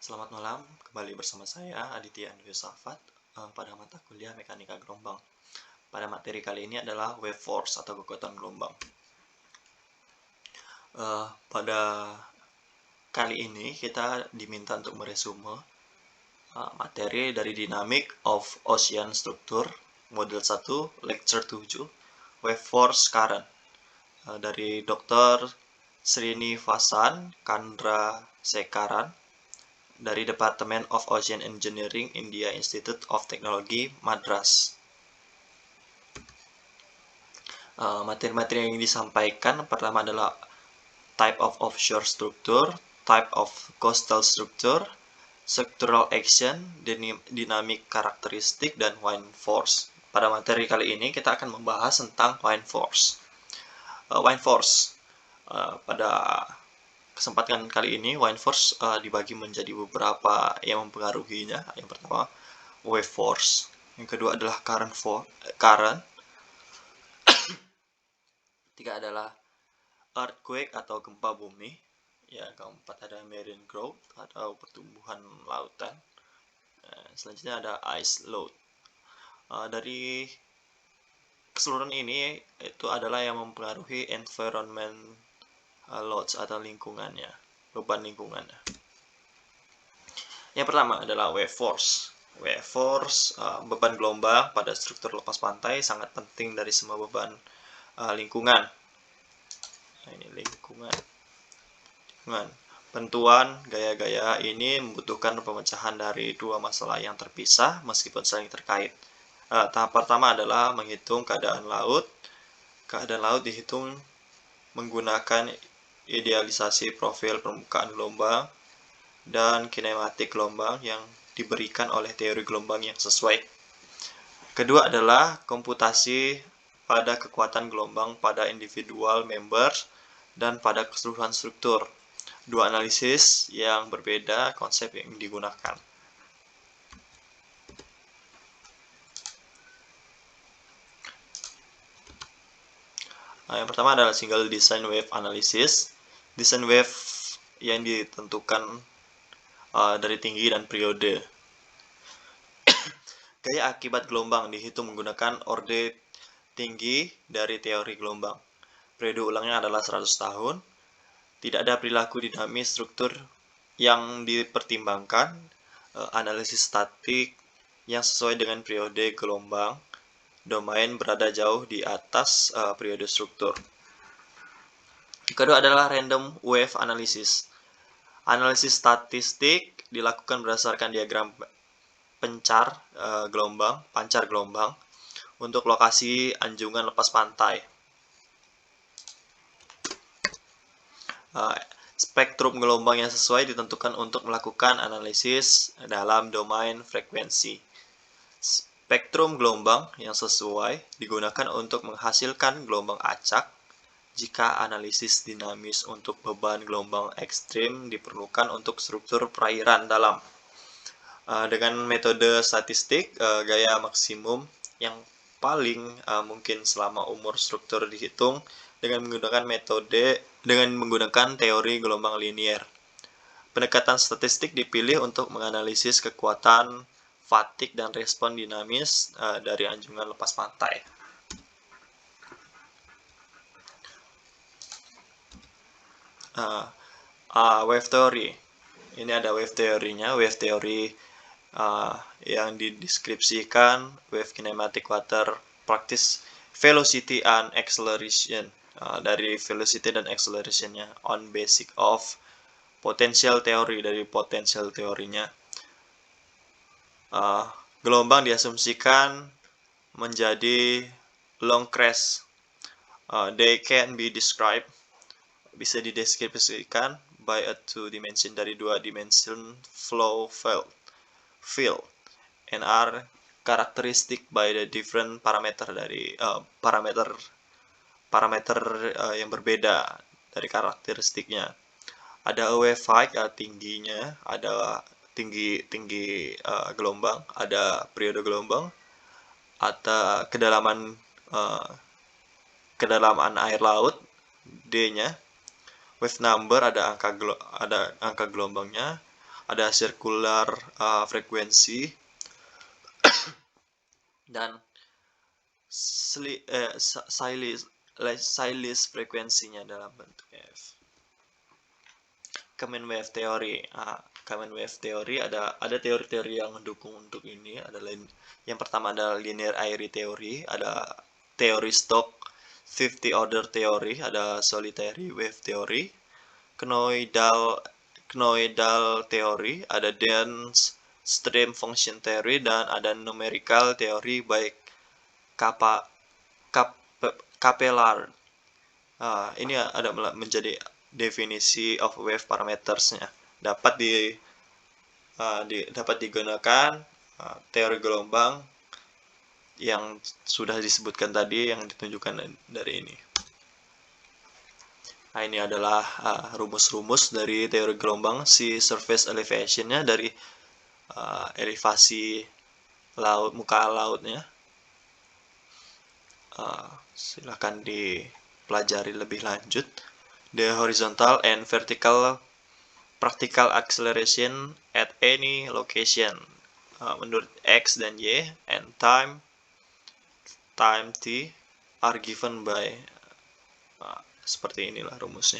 Selamat malam, kembali bersama saya Aditya Andrew Safat pada mata kuliah Mekanika Gelombang. Pada materi kali ini adalah wave force atau kekuatan gelombang. Pada kali ini kita diminta untuk meresume materi dari Dynamic of Ocean Structure model 1 lecture 7 wave force current dari Dr. Srinivasan Chandrasekaran dari Department of Ocean Engineering, India Institute of Technology, Madras. Materi-materi yang disampaikan pertama adalah type of offshore structure, type of coastal structure, structural action, dynamic characteristic, dan wind force. Pada materi kali ini kita akan membahas tentang wind force. Wind force pada kesempatan kali ini wind force dibagi menjadi beberapa yang mempengaruhinya. Yang pertama wave force, yang kedua adalah current. Tiga adalah earthquake atau gempa bumi. Ya, keempat ada marine growth atau pertumbuhan lautan. Selanjutnya ada ice load. Dari keseluruhan ini itu adalah yang mempengaruhi environment loads atau lingkungannya, beban lingkungannya. Yang pertama adalah wave force. Wave force, beban gelombang pada struktur lepas pantai sangat penting dari semua beban lingkungan. Nah, ini lingkungan. Bentuan gaya-gaya ini membutuhkan pemecahan dari dua masalah yang terpisah meskipun saling terkait. Tahap pertama adalah menghitung keadaan laut. Keadaan laut dihitung menggunakan idealisasi profil permukaan gelombang dan kinematik gelombang yang diberikan oleh teori gelombang yang sesuai. Kedua adalah komputasi pada kekuatan gelombang pada individual members dan pada keseluruhan struktur. Dua analisis yang berbeda konsep yang digunakan. Yang pertama adalah single design wave analysis. Design wave yang ditentukan dari tinggi dan periode. Gaya akibat gelombang dihitung menggunakan orde tinggi dari teori gelombang. Periode ulangnya adalah 100 tahun. Tidak ada perilaku dinamis struktur yang dipertimbangkan. Analisis statik yang sesuai dengan periode gelombang. Domain berada jauh di atas periode struktur. Kedua adalah random wave analysis. Analisis statistik dilakukan berdasarkan diagram pancar gelombang untuk lokasi anjungan lepas pantai. Spektrum gelombang yang sesuai ditentukan untuk melakukan analisis dalam domain frekuensi. Spektrum gelombang yang sesuai digunakan untuk menghasilkan gelombang acak jika analisis dinamis untuk beban gelombang ekstrim diperlukan untuk struktur perairan dalam. Dengan metode statistik, gaya maksimum yang paling mungkin selama umur struktur dihitung dengan menggunakan teori gelombang linier. Pendekatan statistik dipilih untuk menganalisis kekuatan fatigue dan respon dinamis dari anjungan lepas pantai. Wave theory. Ini ada wave teorinya. Wave theory yang dideskripsikan wave kinematic water practice velocity and acceleration. Dari velocity dan accelerationnya on basic of potential theory, dari potential teorinya. Gelombang diasumsikan menjadi long crest. They can be described, bisa dideskripsikan by a two-dimension, dari dua dimension flow field and are characteristic by the different parameter, dari parameter yang berbeda dari karakteristiknya. Ada wave height, tingginya, ada tinggi gelombang, ada periode gelombang, ada kedalaman air laut, D-nya, wave number, ada angka gelombangnya, ada circular frekuensi, dan Silice frekuensinya dalam bentuk F. Common wave theory. Common wave theory ada teori-teori yang mendukung untuk ini. Yang pertama adalah linear airy theory, ada teori Stokes 50 order theory, ada solitary wave theory, Knoidal theory, ada dense stream function theory, dan ada numerical theory baik Capellard. Ini ada menjadi definisi of wave parametersnya. Dapat digunakan teori gelombang yang sudah disebutkan tadi, yang ditunjukkan dari ini. Nah, ini adalah rumus-rumus dari teori gelombang. Si surface elevation-nya dari elevasi laut, muka lautnya. Silakan dipelajari lebih lanjut. The horizontal and vertical practical acceleration at any location menurut X dan Y, and time T are given by seperti inilah rumusnya.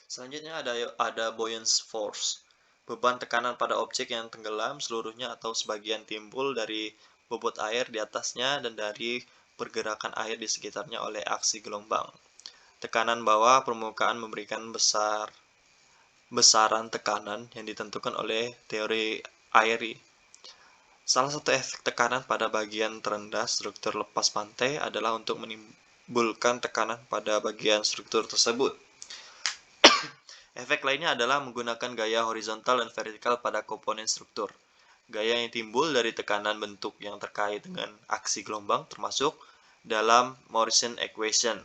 Selanjutnya ada buoyancy force, beban tekanan pada objek yang tenggelam seluruhnya atau sebagian timbul dari bobot air di atasnya dan dari pergerakan air di sekitarnya oleh aksi gelombang. Tekanan bawah permukaan memberikan besaran tekanan yang ditentukan oleh teori Airy. Salah satu efek tekanan pada bagian terendah struktur lepas pantai adalah untuk menimbulkan tekanan pada bagian struktur tersebut. Efek lainnya adalah menggunakan gaya horizontal dan vertikal pada komponen struktur. Gaya yang timbul dari tekanan bentuk yang terkait dengan aksi gelombang termasuk dalam Morrison equation.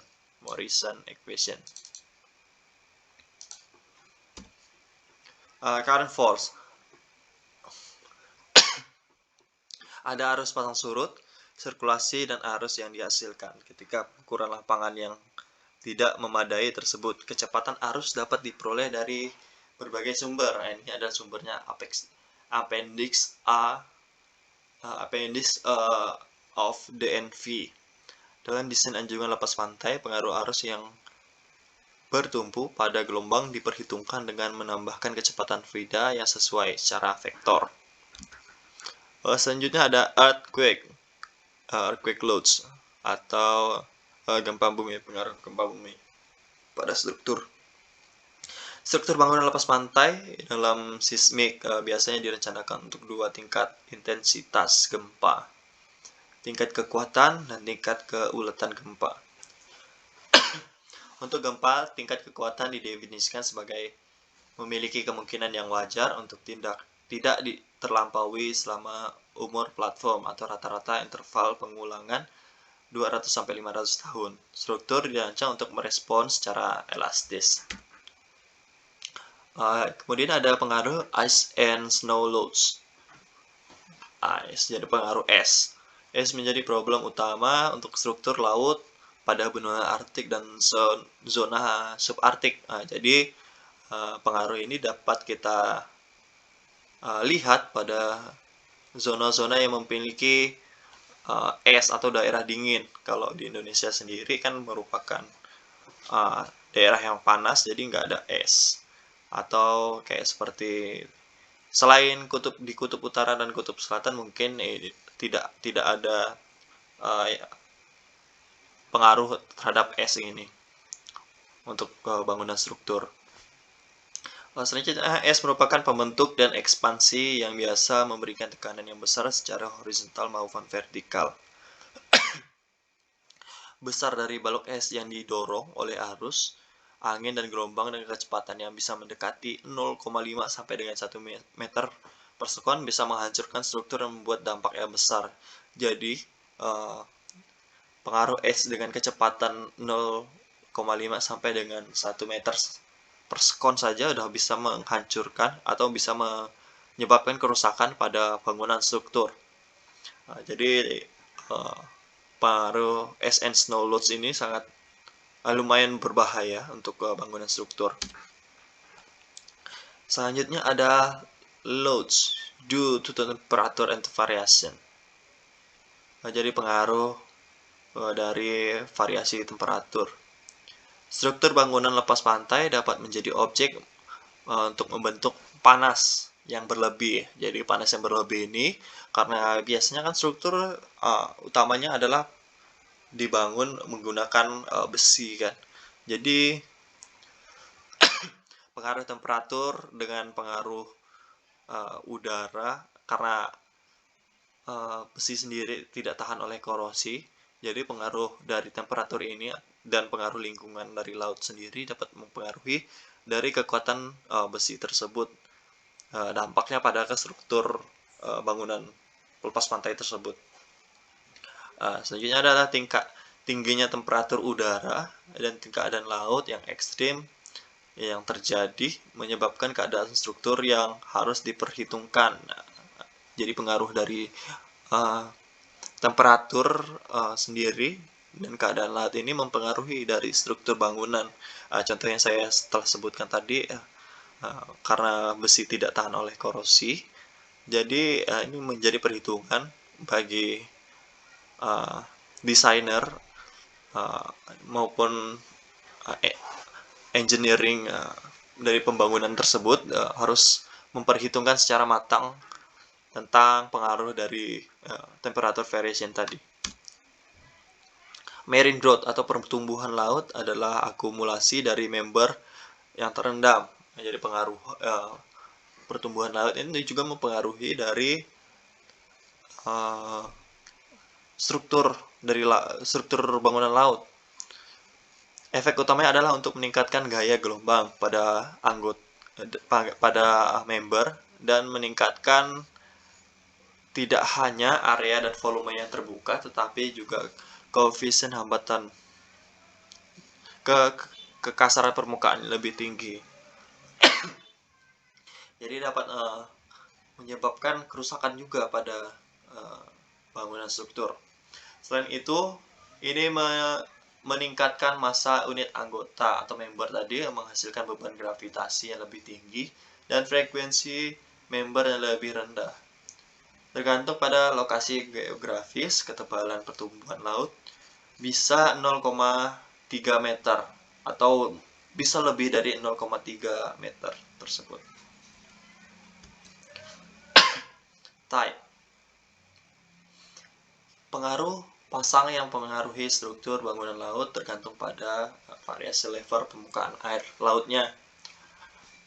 Current force. Ada arus pasang surut, sirkulasi, dan arus yang dihasilkan ketika ukuran lapangan yang tidak memadai tersebut. Kecepatan arus dapat diperoleh dari berbagai sumber. Ini adalah sumbernya Appendix of DNV. Dalam desain anjungan lepas pantai, pengaruh arus yang bertumpu pada gelombang diperhitungkan dengan menambahkan kecepatan fluida yang sesuai secara vektor. Selanjutnya ada earthquake loads atau gempa bumi, pengaruh gempa bumi pada struktur bangunan lepas pantai. Dalam seismik biasanya direncanakan untuk 2 tingkat intensitas gempa, tingkat kekuatan dan tingkat keuletan gempa. Untuk gempa, tingkat kekuatan didefinisikan sebagai memiliki kemungkinan yang wajar untuk tidak terlampaui selama umur platform atau rata-rata interval pengulangan 200-500 tahun. Struktur dirancang untuk merespon secara elastis. Kemudian ada pengaruh ice and snow loads. Ice jadi pengaruh es. Es menjadi problem utama untuk struktur laut pada benua Arktik dan zona subarktik. Jadi pengaruh ini dapat kita lihat pada zona-zona yang memiliki es atau daerah dingin. Kalau di Indonesia sendiri kan merupakan daerah yang panas, jadi nggak ada es. Atau kayak seperti selain di kutub utara dan kutub selatan mungkin tidak ada pengaruh terhadap es ini untuk bangunan struktur. Selanjutnya, es merupakan pembentuk dan ekspansi yang biasa memberikan tekanan yang besar secara horizontal maupun vertikal. Besar dari balok es yang didorong oleh arus, angin, dan gelombang dengan kecepatan yang bisa mendekati 0,5 sampai dengan 1 meter per sekon bisa menghancurkan struktur dan membuat dampak yang besar. Jadi, pengaruh es dengan kecepatan 0,5 sampai dengan 1 meter per sekon saja sudah bisa menghancurkan atau bisa menyebabkan kerusakan pada bangunan struktur. Jadi pengaruh ice and snow loads ini sangat lumayan berbahaya untuk bangunan struktur. Selanjutnya ada loads due to temperature and variation. Jadi pengaruh dari variasi temperatur. Struktur bangunan lepas pantai dapat menjadi objek untuk membentuk panas yang berlebih. Jadi panas yang berlebih ini karena biasanya kan struktur utamanya adalah dibangun menggunakan besi kan. Jadi pengaruh temperatur dengan pengaruh udara karena besi sendiri tidak tahan oleh korosi. Jadi pengaruh dari temperatur ini dan pengaruh lingkungan dari laut sendiri dapat mempengaruhi dari kekuatan besi tersebut. Dampaknya pada struktur bangunan lepas pantai tersebut. Selanjutnya adalah tingginya temperatur udara dan keadaan laut yang ekstrim yang terjadi menyebabkan keadaan struktur yang harus diperhitungkan. Jadi pengaruh dari temperatur sendiri dan keadaan laut ini mempengaruhi dari struktur bangunan. Contoh yang saya telah sebutkan tadi, karena besi tidak tahan oleh korosi, jadi ini menjadi perhitungan bagi desainer maupun engineering dari pembangunan tersebut harus memperhitungkan secara matang tentang pengaruh dari temperature variation tadi. Marine growth atau pertumbuhan laut adalah akumulasi dari member yang terendam. Jadi pengaruh pertumbuhan laut ini juga mempengaruhi dari struktur bangunan laut. Efek utamanya adalah untuk meningkatkan gaya gelombang pada member dan meningkatkan tidak hanya area dan volume yang terbuka, tetapi juga koefisien hambatan kekasaran permukaan lebih tinggi. Jadi dapat menyebabkan kerusakan juga pada bangunan struktur. Selain itu, ini meningkatkan massa unit anggota atau member tadi yang menghasilkan beban gravitasi yang lebih tinggi dan frekuensi member yang lebih rendah. Tergantung pada lokasi geografis, ketebalan pertumbuhan laut bisa 0,3 meter atau bisa lebih dari 0,3 meter tersebut. Type. Pengaruh pasang yang mempengaruhi struktur bangunan laut tergantung pada variasi level permukaan air lautnya.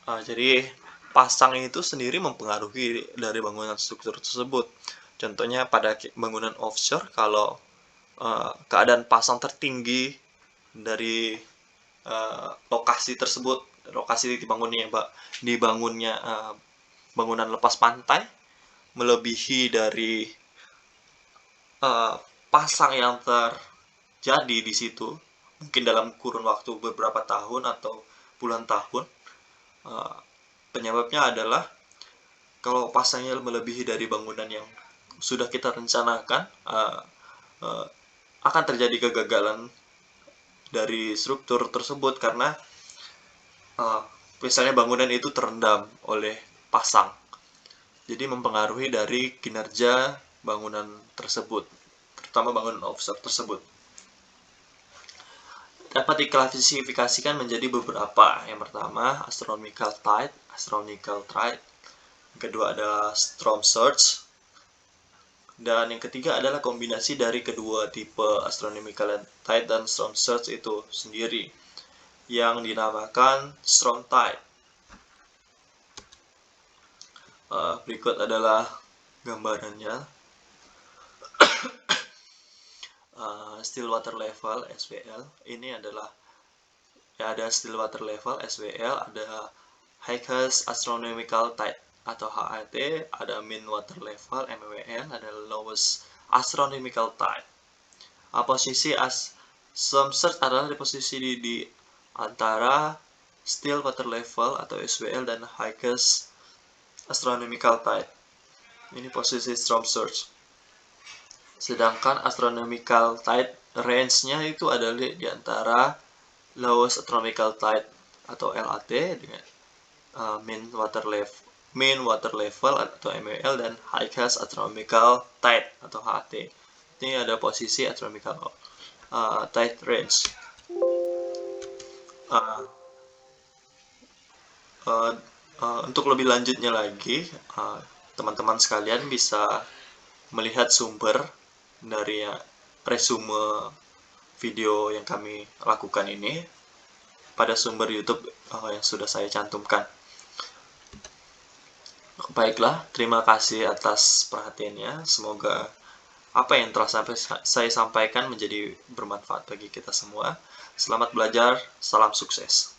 Jadi pasang itu sendiri mempengaruhi dari bangunan struktur tersebut. Contohnya pada bangunan offshore, kalau keadaan pasang tertinggi dari lokasi tersebut, lokasi dibangunnya bangunan lepas pantai melebihi dari pasang yang terjadi di situ, mungkin dalam kurun waktu beberapa tahun atau puluhan tahun. Penyebabnya adalah kalau pasangnya melebihi dari bangunan yang sudah kita rencanakan, akan terjadi kegagalan dari struktur tersebut karena misalnya bangunan itu terendam oleh pasang. Jadi mempengaruhi dari kinerja bangunan tersebut, terutama bangunan offshore tersebut. Dapat diklasifikasikan menjadi beberapa. Yang pertama, astronomical tide. Yang kedua adalah storm surge. Dan yang ketiga adalah kombinasi dari kedua tipe astronomical tide dan storm surge itu sendiri, yang dinamakan storm tide. Berikut adalah gambarannya. Still water level (SWL). Ini adalah ada still water level (SWL), ada highest astronomical tide atau HAT, ada mean water level (MWL), ada lowest astronomical tide. Posisi storm surge adalah di posisi di antara still water level atau SWL dan highest astronomical tide. Ini posisi storm surge. Sedangkan astronomical tide range-nya itu adalah di antara lowest astronomical tide atau LAT mean water level atau MWL, dan highest astronomical tide atau HAT. Ini ada posisi astronomical tide range. Untuk lebih lanjutnya lagi, teman-teman sekalian bisa melihat sumber dari resume video yang kami lakukan ini pada sumber YouTube yang sudah saya cantumkan. Baiklah, terima kasih atas perhatiannya. Semoga apa yang telah saya sampaikan menjadi bermanfaat bagi kita semua. Selamat belajar, salam sukses.